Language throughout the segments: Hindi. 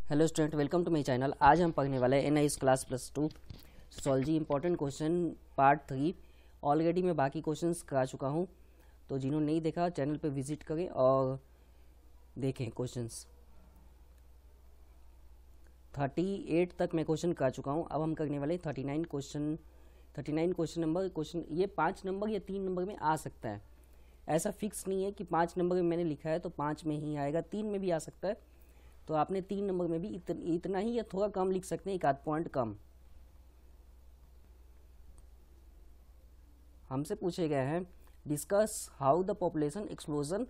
Hello student, welcome to my channel. आज हम पढ़ने वाले हैं NIS class +2 sociology important question part 3। Already मैं बाकी क्वेश्चंस करा चुका हूं, तो जिन्होंने नहीं देखा चैनल पे विजिट करें और देखें क्वेश्चंस। 38 तक मैं क्वेश्चन करा चुका हूं। अब हम करने वाले 39 क्वेश्चन। 39 क्वेश्चन ये 5 नंबर या 3 नंबर में आ सकता है। ऐसा फिक्स नहीं है कि 5 नंबर में मैंने लिखा है तो 5 में ही आएगा, 3 में भी आ सकता है। तो आपने 3 नंबर में भी इतना ही या थोड़ा कम लिख सकते हैं, एक आध पॉइंट कम। हमसे पूछे गए हैं, discuss how the population explosion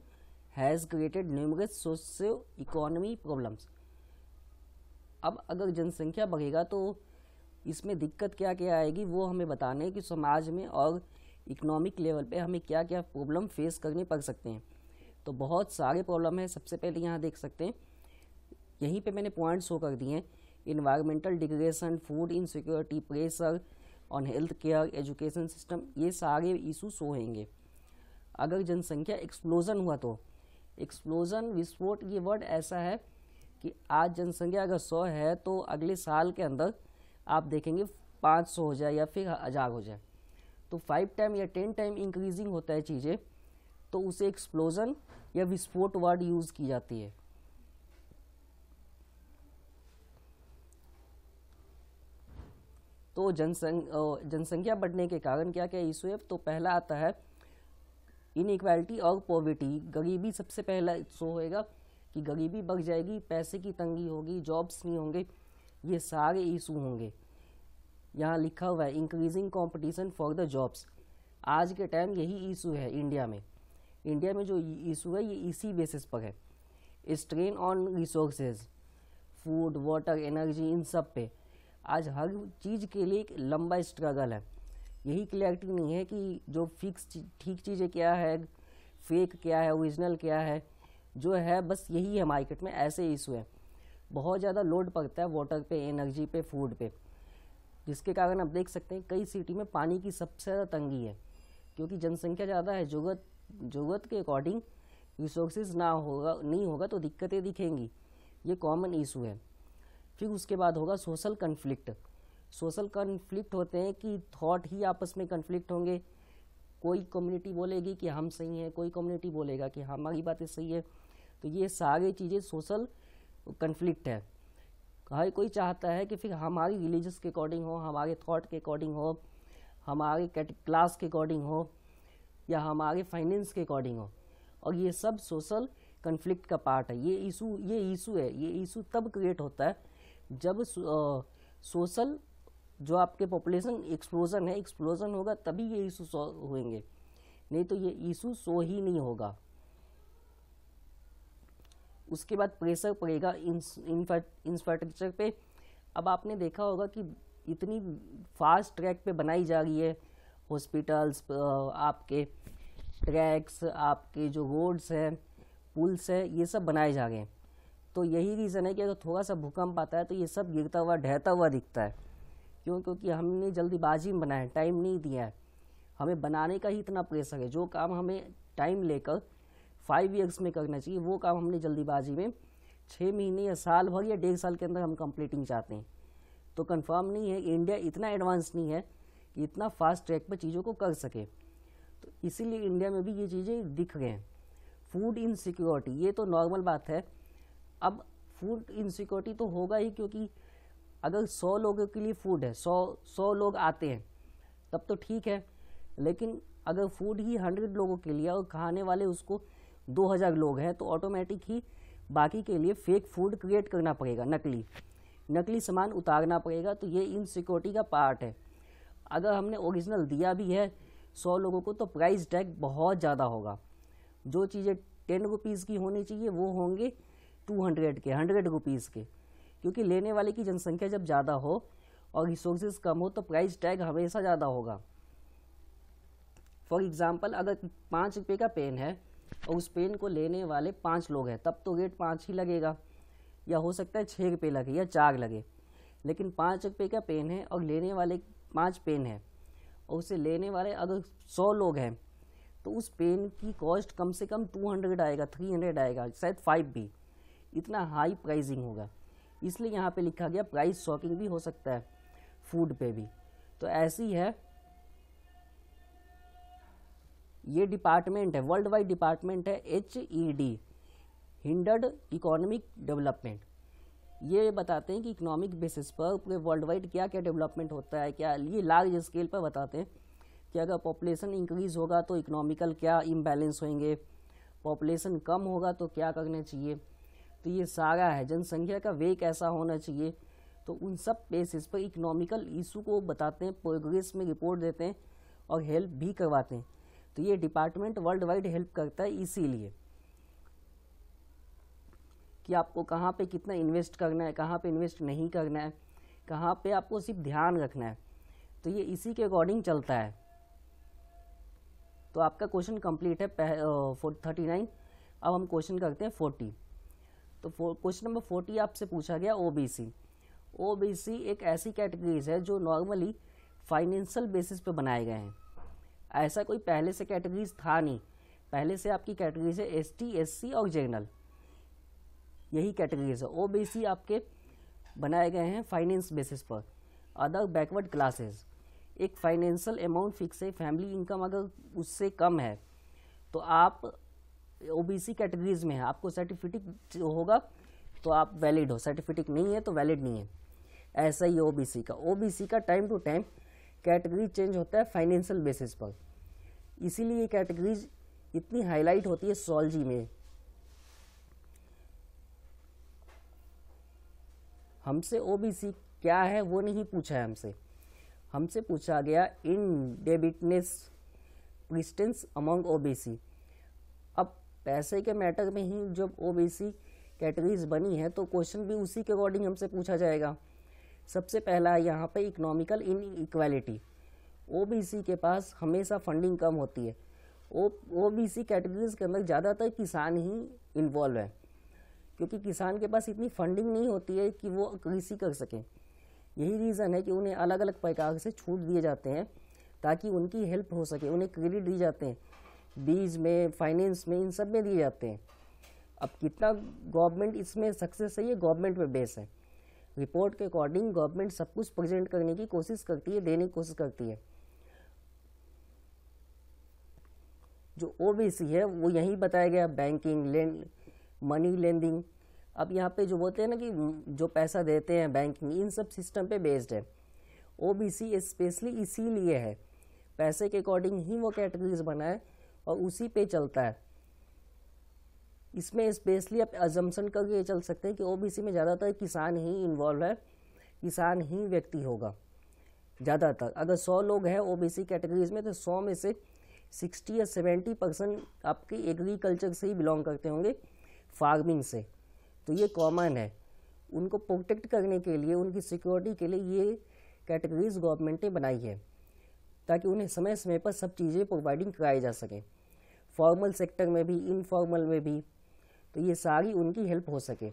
has created numerous socio economy problems. अब अगर जनसंख्या बढ़ेगा तो इसमें दिक्कत क्या क्या आएगी वो हमें बताना है कि समाज में और इकोनॉमिक लेवल पे हमें क्या क्या प्रॉब्लम फेस करने पड़ सकते हैं। तो बहुत सारे प्रॉब्लम है। सबसे पहले यहाँ देख सकते हैं, यहीं पे मैंने पॉइंट शो कर दिए हैं। Environmental degradation, food insecurity, pressure on health care, education system, ये सारे इशू शो होंगे। अगर जनसंख्या एक्सप्लोजन हुआ तो एक्सप्लोजन, विस्फोट, ये वर्ड ऐसा है कि आज जनसंख्या अगर 100 है तो अगले साल के अंदर आप देखेंगे 500 हो जाए या फिर 1000 हो जाए। तो 5 टाइम या 10 टाइम इंक्रीजिंग होता है चीज़ें, तो उसे एक्सप्लोजन या विस्फोट वर्ड यूज़ की जाती है। तो जनसंख्या बढ़ने के कारण क्या क्या इशू है। तो पहला आता है इनइक्वालिटी और पॉवर्टी, गरीबी सबसे पहला शो होएगा कि गरीबी बढ़ जाएगी, पैसे की तंगी होगी, जॉब्स नहीं होंगे, ये सारे इशू होंगे। यहाँ लिखा हुआ है increasing competition for the jobs. आज के टाइम यही इशू है इंडिया में। इंडिया में जो इशू है ये इसी बेसिस पर है। Strain on resources, food, water, energy, इन सब पे आज हर चीज़ के लिए एक लंबा स्ट्रगल है। यही क्लैरिटी नहीं है कि जो फिक्स ठीक चीज़ें क्या है, फेक क्या है, ओरिजिनल क्या है। जो है बस यही है मार्केट में, ऐसे इशू है। बहुत ज़्यादा लोड पड़ता है वाटर पे, एनर्जी पे, फूड पे, जिसके कारण आप देख सकते हैं कई सिटी में पानी की सबसे ज़्यादा तंगी है। क्योंकि जनसंख्या ज़्यादा है, ज़रूरत के अकॉर्डिंग रिसोर्सेज नहीं होगा तो दिक्कतें दिखेंगी। ये कॉमन इशू है। फिर उसके बाद होगा सोशल कन्फ्लिक्ट। सोशल कन्फ्लिक्ट होते हैं कि थॉट ही आपस में कन्फ्लिक्ट होंगे। कोई कम्युनिटी बोलेगी कि हम सही हैं, कोई कम्युनिटी बोलेगा कि हमारी बातें सही है। तो ये सारी चीज़ें सोशल कन्फ्लिक्ट है। हर कोई चाहता है कि फिर हमारी रिलीजियस के अकॉर्डिंग हो, हमारे थॉट के अकॉर्डिंग हो, हमारे क्लास के अकॉर्डिंग हो, या हमारे फाइनेंस के अकॉर्डिंग हो। और ये सब सोशल कन्फ्लिक्ट का पार्ट है। ये इशू है। ये इशू तब क्रिएट होता है जब सोशल जो आपके पॉपुलेशन एक्सप्लोजन होगा, तभी ये इशू होंगे, नहीं तो ये इशू शो ही नहीं होगा। उसके बाद प्रेशर पड़ेगा इंफ्रास्ट्रक्चर पे। अब आपने देखा होगा कि इतनी फास्ट ट्रैक पे बनाई जा रही है हॉस्पिटल्स, आपके ट्रैक्स, आपके जो रोड्स हैं, पुल्स है, ये सब बनाए जा रहे हैं। तो यही रीज़न है कि अगर थोड़ा सा भूकंप आता है तो ये सब गिरता हुआ, ढहता हुआ दिखता है। क्योंकि हमने जल्दीबाजी में बनाया है, टाइम नहीं दिया है। हमें बनाने का ही इतना प्रेशर है। जो काम हमें टाइम लेकर 5 ईयर्स में करना चाहिए, वो काम हमने जल्दीबाजी में 6 महीने या साल भर या 1.5 साल के अंदर हम कंप्लीटिंग चाहते हैं। तो कंफर्म नहीं है, इंडिया इतना एडवांस नहीं है कि इतना फास्ट ट्रैक पर चीज़ों को कर सके। तो इसीलिए इंडिया में भी ये चीज़ें दिख रहे हैं। फूड इनसिक्योरिटी, ये तो नॉर्मल बात है। अब फूड इनसिक्योरिटी तो होगा ही, क्योंकि अगर 100 लोगों के लिए फूड है, 100 लोग आते हैं तब तो ठीक है। लेकिन अगर फूड ही 100 लोगों के लिए और खाने वाले उसको 2000 लोग हैं, तो ऑटोमेटिक ही बाकी के लिए फेक फूड क्रिएट करना पड़ेगा, नकली सामान उतारना पड़ेगा। तो ये इनसिक्योरिटी का पार्ट है। अगर हमने ओरिजिनल दिया भी है 100 लोगों को तो प्राइस टैग बहुत ज़्यादा होगा। जो चीज़ें 10 रुपीज़ की होनी चाहिए वो होंगे 200 के, 100 रुपीज़ के। क्योंकि लेने वाले की जनसंख्या जब ज़्यादा हो और रिसोर्सेज कम हो तो प्राइस टैग हमेशा ज़्यादा होगा। फॉर एग्जांपल, अगर 5 रुपये का पेन है और उस पेन को लेने वाले 5 लोग हैं, तब तो रेट 5 ही लगेगा, या हो सकता है 6 रुपये लगे या 4 लगे। लेकिन 5 रुपये का पेन है और लेने वाले 5 पेन है, और उसे लेने वाले अगर 100 लोग हैं तो उस पेन की कॉस्ट कम से कम 200 आएगा, 300 आएगा, शायद 5 भी। इतना हाई प्राइसिंग होगा। इसलिए यहाँ पे लिखा गया प्राइस शॉकिंग भी हो सकता है फूड पे भी। तो ऐसी है, ये डिपार्टमेंट है, वर्ल्ड वाइड डिपार्टमेंट है HED, हिंडर्ड इकोनॉमिक डेवलपमेंट। ये बताते हैं कि इकोनॉमिक बेसिस पर पूरे वर्ल्ड वाइड क्या क्या डेवलपमेंट होता है, क्या ये लार्ज स्केल पर बताते हैं कि अगर पॉपुलेशन इंक्रीज होगा तो इकोनॉमिकल क्या इम्बैलेंस होंगे, पॉपुलेशन कम होगा तो क्या करना चाहिए। तो ये सारा है, जनसंख्या का वे कैसा होना चाहिए। तो उन सब बेसिस पर इकोनॉमिकल इशू को बताते हैं, प्रोग्रेस में रिपोर्ट देते हैं और हेल्प भी करवाते हैं। तो ये डिपार्टमेंट वर्ल्ड वाइड हेल्प करता है इसीलिए कि आपको कहाँ पे कितना इन्वेस्ट करना है, कहाँ पे इन्वेस्ट नहीं करना है, कहाँ पे आपको सिर्फ ध्यान रखना है। तो ये इसी के अकॉर्डिंग चलता है। तो आपका क्वेश्चन कंप्लीट है 39। अब हम क्वेश्चन करते हैं 40। तो क्वेश्चन नंबर 40 आपसे पूछा गया OBC। OBC एक ऐसी कैटेगरीज है जो नॉर्मली फाइनेंशियल बेसिस पे बनाए गए हैं। ऐसा कोई पहले से कैटेगरीज था नहीं, पहले से आपकी कैटेगरीज है ST, SC और जनरल, यही कैटेगरीज है। OBC आपके बनाए गए हैं फाइनेंस बेसिस पर। अदर बैकवर्ड क्लासेस, एक फाइनेंशियल अमाउंट फिक्स है, फैमिली इनकम अगर उससे कम है तो आप OBC कैटेगरीज में है, आपको सर्टिफिकेट होगा तो आप वैलिड हो, सर्टिफिकेट नहीं है तो वैलिड नहीं है। ऐसा ही OBC का time to time category change होता है फाइनेंशियल बेसिस पर, इसीलिए ये कैटेगरीज इतनी हाईलाइट होती है सोलॉजी में। हमसे OBC क्या है वो नहीं पूछा है, हमसे पूछा गया इनडेबिटनेस प्रेसिडेंस अमंग OBC। अब पैसे के मैटर में ही जब OBC कैटेगरीज बनी है तो क्वेश्चन भी उसी के अकॉर्डिंग हमसे पूछा जाएगा। सबसे पहला यहाँ पे इकोनॉमिकल इनइक्वालिटी। OBC के पास हमेशा फंडिंग कम होती है। OBC कैटेगरीज के अंदर ज़्यादातर किसान ही इन्वॉल्व है, क्योंकि किसान के पास इतनी फंडिंग नहीं होती है कि वो कृषि कर सकें। यही रीज़न है कि उन्हें अलग अलग प्रकार से छूट दिए जाते हैं ताकि उनकी हेल्प हो सके, उन्हें क्रेडिट दिए जाते हैं, बीज में, फाइनेंस में, इन सब में दिए जाते हैं। अब कितना गवर्नमेंट इसमें सक्सेस है, ये गवर्नमेंट पे बेस है। रिपोर्ट के अकॉर्डिंग गवर्नमेंट सब कुछ प्रेजेंट करने की कोशिश करती है, देने की कोशिश करती है। जो OBC है वो यही बताया गया, बैंकिंग, मनी लेंडिंग। अब यहाँ पे जो बोलते हैं ना कि जो पैसा देते हैं बैंकिंग, इन सब सिस्टम पे बेस्ड है। OBC स्पेशली इसीलिए है, पैसे के अकॉर्डिंग ही वो कैटेगरीज बना है और उसी पे चलता है। इसमें स्पेशली आप अजम्पशन करके चल सकते हैं कि OBC में ज़्यादातर किसान ही इन्वॉल्व है, किसान ही व्यक्ति होगा ज़्यादातर। अगर 100 लोग हैं OBC कैटेगरीज में तो 100 में से 60 या 70% आपके एग्रीकल्चर से ही बिलोंग करते होंगे, फार्मिंग से। तो ये कॉमन है। उनको प्रोटेक्ट करने के लिए, उनकी सिक्योरिटी के लिए ये कैटेगरीज गवर्नमेंट ने बनाई है ताकि उन्हें समय समय पर सब चीज़ें प्रोवाइडिंग कराई जा सके, फॉर्मल सेक्टर में भी, इनफॉर्मल में भी। तो ये सारी उनकी हेल्प हो सके।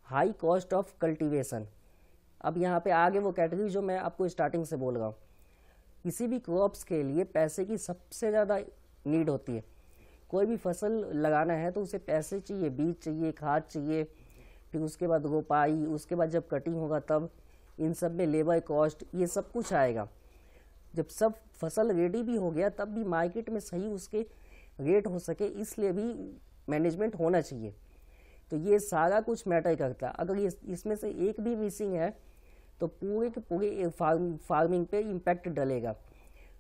High cost of cultivation. अब यहाँ पे आगे वो कैटेगरी जो मैं आपको स्टार्टिंग से बोल रहा हूँ, किसी भी क्रॉप्स के लिए पैसे की सबसे ज़्यादा नीड होती है। कोई भी फसल लगाना है तो उसे पैसे चाहिए, बीज चाहिए, खाद चाहिए, फिर उसके बाद रोपाई, उसके बाद जब कटिंग होगा तब इन सब में लेबर कॉस्ट, ये सब कुछ आएगा। जब सब फसल रेडी भी हो गया तब भी मार्केट में सही उसके रेट हो सके, इसलिए भी मैनेजमेंट होना चाहिए। तो ये सारा कुछ मैटर करता है। अगर ये इसमें से एक भी मिसिंग है तो पूरे के पूरे फार्मिंग पे इम्पैक्ट डलेगा।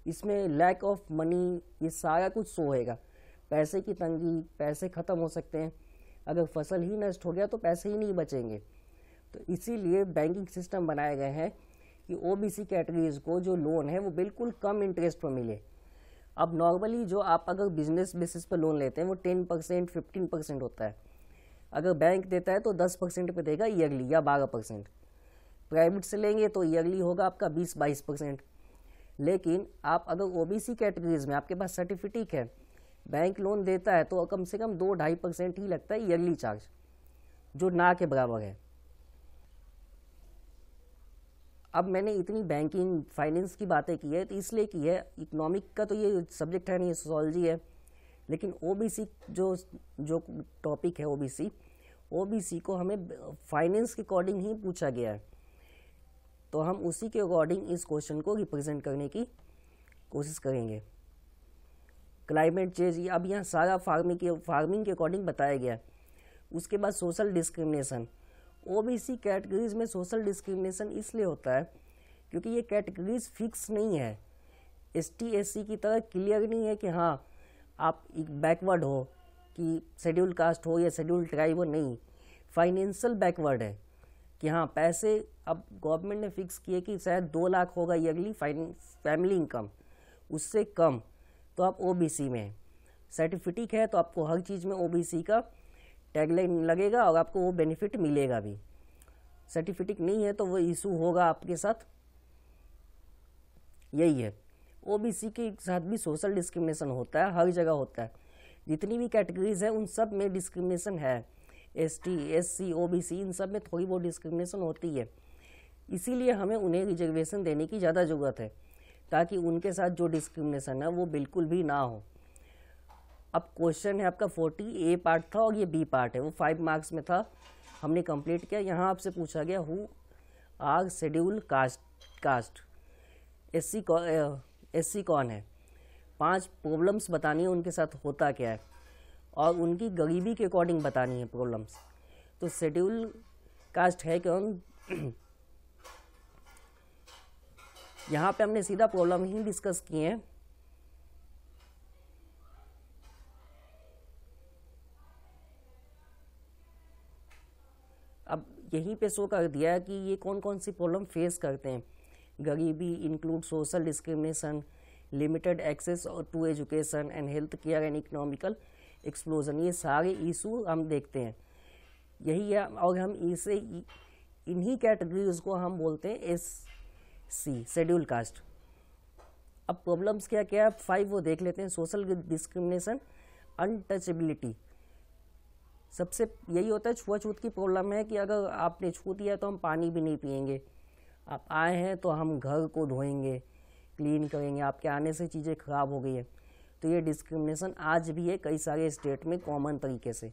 इसमें लैक ऑफ मनी, ये सारा कुछ शो होएगा। पैसे की तंगी, पैसे ख़त्म हो सकते हैं। अगर फसल ही नष्ट हो गया तो पैसे ही नहीं बचेंगे। तो इसीलिए बैंकिंग सिस्टम बनाए गए हैं कि OBC कैटेगरीज को जो लोन है वो बिल्कुल कम इंटरेस्ट पर मिले। अब नॉर्मली जो आप अगर बिजनेस बेसिस पर लोन लेते हैं वो 10%, 15% होता है। अगर बैंक देता है तो 10% पे देगा ईयरली या 12%। प्राइवेट से लेंगे तो ईयरली होगा आपका 20-22%। लेकिन आप अगर OBC कैटेगरीज में आपके पास सर्टिफिकेट है, बैंक लोन देता है तो कम से कम 2-2.5% ही लगता है ईयरली चार्ज, जो ना के बराबर है। अब मैंने इतनी बैंकिंग फाइनेंस की बातें की है तो इसलिए की है, इकोनॉमिक का तो ये सब्जेक्ट है नहीं, सोशोलॉजी है। लेकिन OBC जो टॉपिक है OBC, ओबीसी को हमें फाइनेंस के अकॉर्डिंग ही पूछा गया है, तो हम उसी के अकॉर्डिंग इस क्वेश्चन को रिप्रेजेंट करने की कोशिश करेंगे। क्लाइमेट चेंज, अब यहाँ सारा फार्मिंग के अकॉर्डिंग बताया गया है। उसके बाद सोशल डिस्क्रिमिनेशन, ओबीसी कैटेगरीज में सोशल डिस्क्रिमिनेशन इसलिए होता है क्योंकि ये कैटेगरीज फिक्स नहीं है, एसटी एससी की तरह क्लियर नहीं है कि हाँ आप एक बैकवर्ड हो कि शेड्यूल कास्ट हो या शेड्यूल ट्राइब हो, नहीं, फाइनेंशियल बैकवर्ड है कि हाँ पैसे अब गवर्नमेंट ने फिक्स किए कि शायद 2 लाख होगा ईयरली फैमिली इनकम, उससे कम तो आप ओबीसी में, सर्टिफिकेट है तो आपको हर चीज़ में ओबीसी का टैगलाइन लगेगा और आपको वो बेनिफिट मिलेगा भी। सर्टिफिकेट नहीं है तो वो इशू होगा आपके साथ, यही है। ओबीसी के साथ भी सोशल डिस्क्रिमिनेशन होता है, हर जगह होता है, जितनी भी कैटेगरीज है उन सब में डिस्क्रिमिनेशन है। एसटी एससी ओबीसी इन सब में थोड़ी बहुत डिस्क्रिमिनेशन होती है, इसीलिए हमें उन्हें रिजर्वेशन देने की ज़्यादा ज़रूरत है ताकि उनके साथ जो डिस्क्रिमिनेशन है वो बिल्कुल भी ना हो। अब क्वेश्चन है आपका 40, ए पार्ट था और ये बी पार्ट है, वो 5 मार्क्स में था, हमने कंप्लीट किया। यहाँ आपसे पूछा गया who are schedule caste, SC कौन है, 5 प्रॉब्लम्स बतानी है उनके साथ होता क्या है और उनकी गरीबी के अकॉर्डिंग बतानी है प्रॉब्लम्स। तो शेड्यूल कास्ट है कौन, यहाँ पे हमने सीधा प्रॉब्लम ही डिस्कस किए हैं। अब यहीं पे शो कर दिया है कि ये कौन कौन सी प्रॉब्लम फेस करते हैं। गरीबी include social discrimination, limited access to education and health care and economical explosion, ये सारे इशू हम देखते हैं, यही है। और हम इसे इन्हीं कैटेगरीज को हम बोलते हैं एससी, शेड्यूल कास्ट। अब प्रॉब्लम्स क्या क्या है, 5 वो देख लेते हैं। सोशल डिस्क्रिमिनेशन, अनटचेबिलिटी, सबसे यही होता है, छुआछूत की प्रॉब्लम है कि अगर आपने छू दिया तो हम पानी भी नहीं पिएंगे, आप आए हैं तो हम घर को धोएंगे, क्लीन करेंगे, आपके आने से चीज़ें ख़राब हो गई है। तो ये डिस्क्रिमिनेशन आज भी है कई सारे स्टेट में कॉमन तरीके से।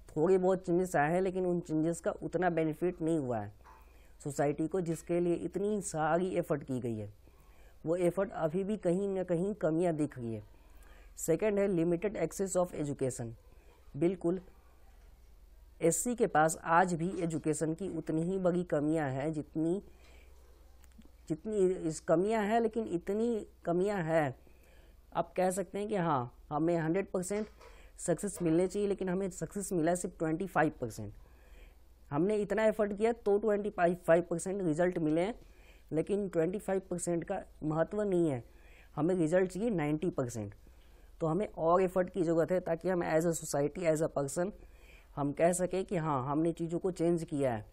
थोड़े बहुत चेंजेस आए हैं लेकिन उन चेंजेस का उतना बेनिफिट नहीं हुआ है सोसाइटी को, जिसके लिए इतनी सारी एफर्ट की गई है, वो एफर्ट अभी भी कहीं ना कहीं कमियां दिख रही है। सेकंड है लिमिटेड एक्सेस ऑफ एजुकेशन, बिल्कुल एससी के पास आज भी एजुकेशन की उतनी ही बड़ी कमियां हैं जितनी इस कमियां हैं, लेकिन इतनी कमियां हैं आप कह सकते हैं कि हाँ हमें 100% सक्सेस मिलने चाहिए, लेकिन हमें सक्सेस मिला सिर्फ 25%। हमने इतना एफर्ट किया तो 25% रिजल्ट मिले हैं, लेकिन 25% का महत्व नहीं है, हमें रिजल्ट चाहिए 90%। तो हमें और एफर्ट की ज़रूरत है ताकि हम as a society, as a person हम कह सकें कि हाँ हमने चीज़ों को चेंज किया है,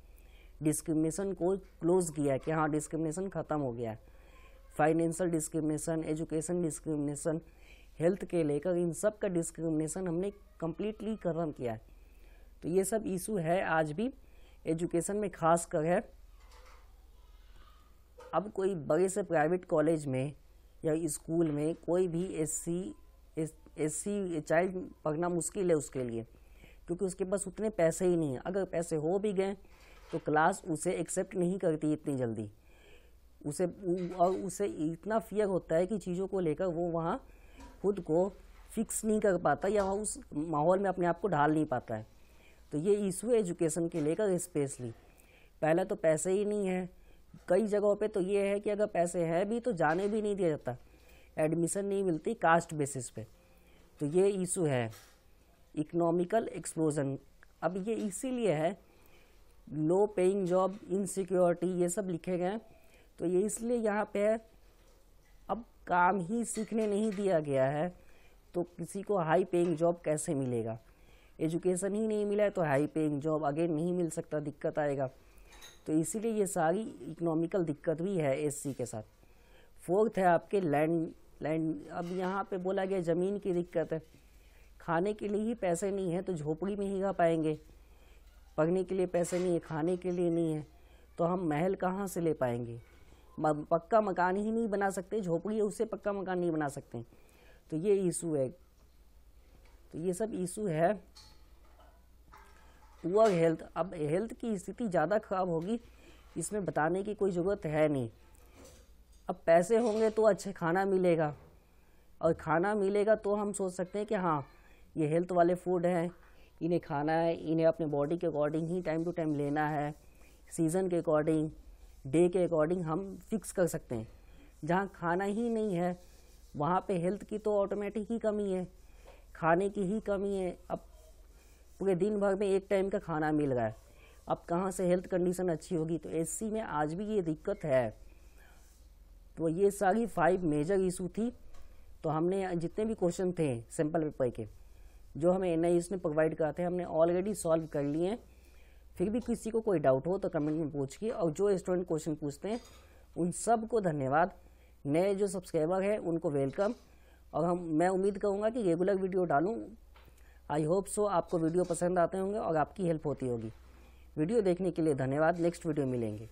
डिस्क्रिमिनेशन को क्लोज किया है कि हाँ डिस्क्रिमिनेशन ख़त्म हो गया है। Financial discrimination, education discrimination, health के लेकर इन सब का डिस्क्रिमिनेशन हमने कम्प्लीटली खत्म किया है। तो ये सब इशू है आज भी एजुकेशन में खास कर है। अब कोई बड़े से प्राइवेट कॉलेज में या स्कूल में कोई भी एससी चाइल्ड पढ़ना मुश्किल है उसके लिए, क्योंकि उसके पास उतने पैसे ही नहीं है। अगर पैसे हो भी गए तो क्लास उसे एक्सेप्ट नहीं करती इतनी जल्दी, उसे इतना फियर होता है कि चीज़ों को लेकर वो वहाँ खुद को फिक्स नहीं कर पाता या वहाँ उस माहौल में अपने आप को ढाल नहीं पाता है। तो ये इशू है एजुकेशन के लेकर स्पेशली। पहले तो पैसे ही नहीं है, कई जगहों पे तो ये है कि अगर पैसे हैं भी तो जाने भी नहीं दिया जाता, एडमिशन नहीं मिलती कास्ट बेसिस पे। तो ये इशू है इकोनॉमिकल एक्सप्लोजन। अब ये इसीलिए है, लो पेइंग जॉब, इनसिक्योरिटी, ये सब लिखे गए हैं। तो ये इसलिए यहाँ पे है, अब काम ही सीखने नहीं दिया गया है तो किसी को हाई पेइंग जॉब कैसे मिलेगा। एजुकेशन ही नहीं मिला है तो हाई पेइंग जॉब अगेन नहीं मिल सकता, दिक्कत आएगा। तो इसीलिए ये सारी इकोनॉमिकल दिक्कत भी है एससी के साथ। फोर्थ है आपके लैंड। अब यहाँ पे बोला गया ज़मीन की दिक्कत है, खाने के लिए ही पैसे नहीं है तो झोपड़ी में ही रह पाएंगे, पढ़ने के लिए पैसे नहीं है, खाने के लिए नहीं है, तो हम महल कहाँ से ले पाएंगे, पक्का मकान ही नहीं बना सकते, झोपड़ी है उससे पक्का मकान नहीं बना सकते। तो ये इशू है, तो ये सब इशू है। पुअर हेल्थ, अब हेल्थ की स्थिति ज़्यादा खराब होगी इसमें बताने की कोई ज़रूरत है नहीं। अब पैसे होंगे तो अच्छे खाना मिलेगा, और खाना मिलेगा तो हम सोच सकते हैं कि हाँ ये हेल्थ वाले फूड हैं, इन्हें खाना है, इन्हें अपने बॉडी के अकॉर्डिंग ही टाइम टू टाइम लेना है, सीज़न के अकॉर्डिंग, डे के अकॉर्डिंग हम फिक्स कर सकते हैं। जहाँ खाना ही नहीं है वहाँ पे हेल्थ की तो ऑटोमेटिक ही कमी है, खाने की ही कमी है। अब पूरे दिन भर में एक टाइम का खाना मिल रहा है, अब कहाँ से हेल्थ कंडीशन अच्छी होगी। तो एससी में आज भी ये दिक्कत है। तो ये सारी 5 मेजर इशू थी। तो हमने जितने भी क्वेश्चन थे सैम्पल पेपर के जो हमें एनआईएस ने प्रोवाइड कराते हैं हमने ऑलरेडी सॉल्व कर लिए हैं। फिर भी किसी को कोई डाउट हो तो कमेंट में पूछिए, और जो स्टूडेंट क्वेश्चन पूछते हैं उन सब को धन्यवाद। नए जो सब्सक्राइबर हैं उनको वेलकम, और मैं उम्मीद करूँगा कि रेगुलर वीडियो डालूँ। आई होप सो आपको वीडियो पसंद आते होंगे और आपकी हेल्प होती होगी। वीडियो देखने के लिए धन्यवाद। नेक्स्ट वीडियो मिलेंगे।